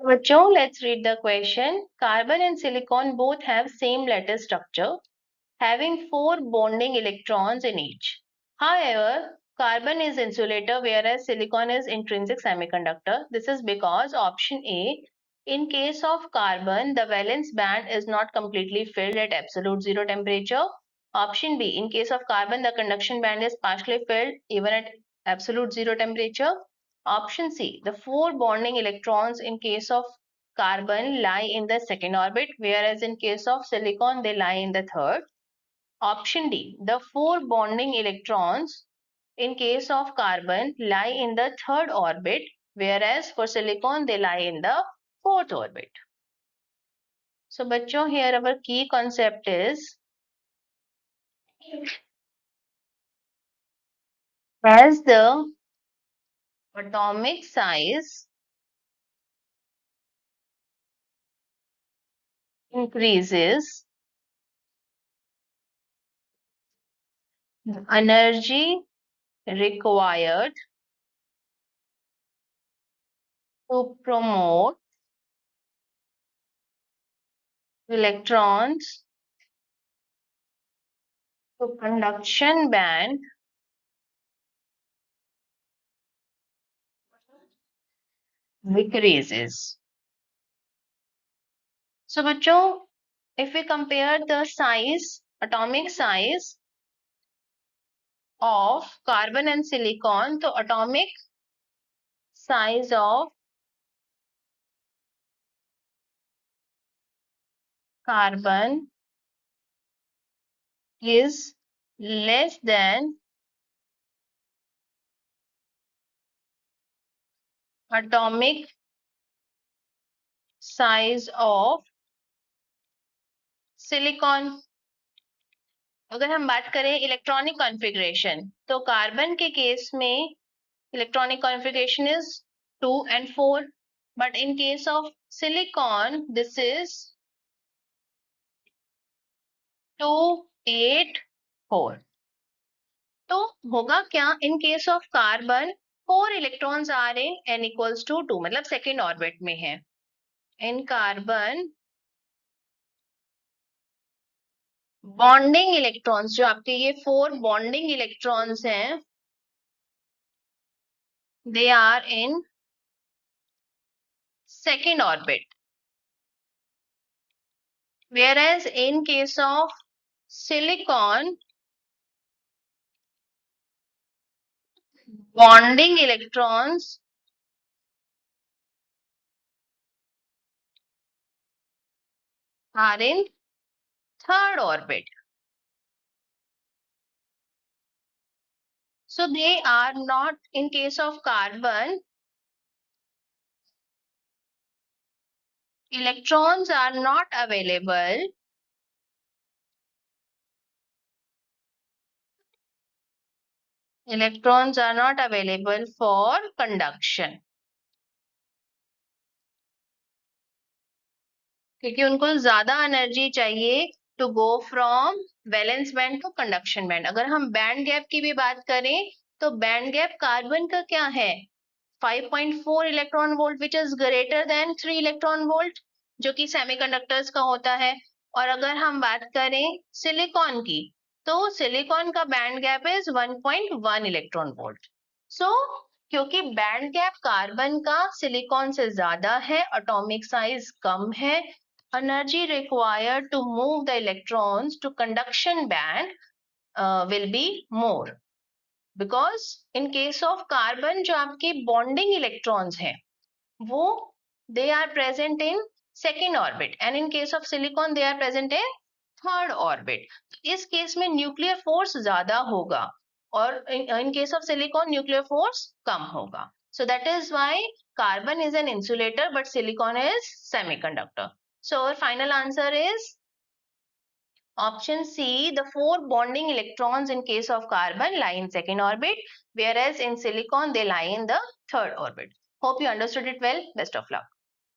बच्चों, let's read the question. Carbon and silicon both have same lattice structure, having 4 bonding electrons in each. However, carbon is insulator whereas silicon is intrinsic semiconductor. This is because option A, in case of carbon, the valence band is not completely filled at absolute zero temperature. Option B, in case of carbon, the conduction band is partially filled even at absolute zero temperature. Option C, the 4 bonding electrons in case of carbon lie in the second orbit, whereas in case of silicon, they lie in the third. Option D, the 4 bonding electrons in case of carbon lie in the third orbit, whereas for silicon, they lie in the fourth orbit. So, bachcho, here our key concept is, as the atomic size increases, the energy required to promote electrons to conduction band decreases. So, bachcho, if we compare the size, atomic size of carbon and silicon, तो atomic size of carbon is less than atomic size of silicon. अगर हम बात करें electronic configuration, तो carbon के case में electronic configuration is 2 and 4, but in case of silicon this is 2, 8, 4. तो होगा क्या, in case of carbon 4 electrons आ रहे, n equals to 2, मतलब सेकेंड ऑर्बिट में है. इन कार्बन बॉन्डिंग इलेक्ट्रॉन्स, जो आपके ये 4 बॉन्डिंग इलेक्ट्रॉन्स हैं, they are in second orbit, whereas in case of silicon, bonding electrons are in third orbit. So they are not, in case of carbon, electrons are not available for conduction, क्योंकि उनको ज्यादा energy चाहिए to go from valence band to conduction band. अगर हम band gap की भी बात करें, तो बैंड गैप कार्बन का क्या है, 5.4 electron volt, which is greater than 3 electron volt, जो कि सेमीकंडक्टर्स का होता है. और अगर हम बात करें सिलिकॉन की, तो सिलिकॉन का band gap is 1.1 electron volt. So क्योंकि बैंड गैप कार्बन का सिलिकॉन से ज्यादा है, एटॉमिक साइज कम है, energy required to move the electrons to conduction band will be more, because in case of carbon जो आपके bonding electrons हैं, वो they are present in second orbit, and in case of silicon they are present in third orbit. इस case में nuclear force ज्यादा होगा, और in case of silicon nuclear force कम होगा. So that is why carbon is an insulator but silicon is semiconductor. So our final answer is option C. The 4 bonding electrons in case of carbon lie in second orbit, whereas in silicon they lie in the third orbit. Hope you understood it well. Best of luck.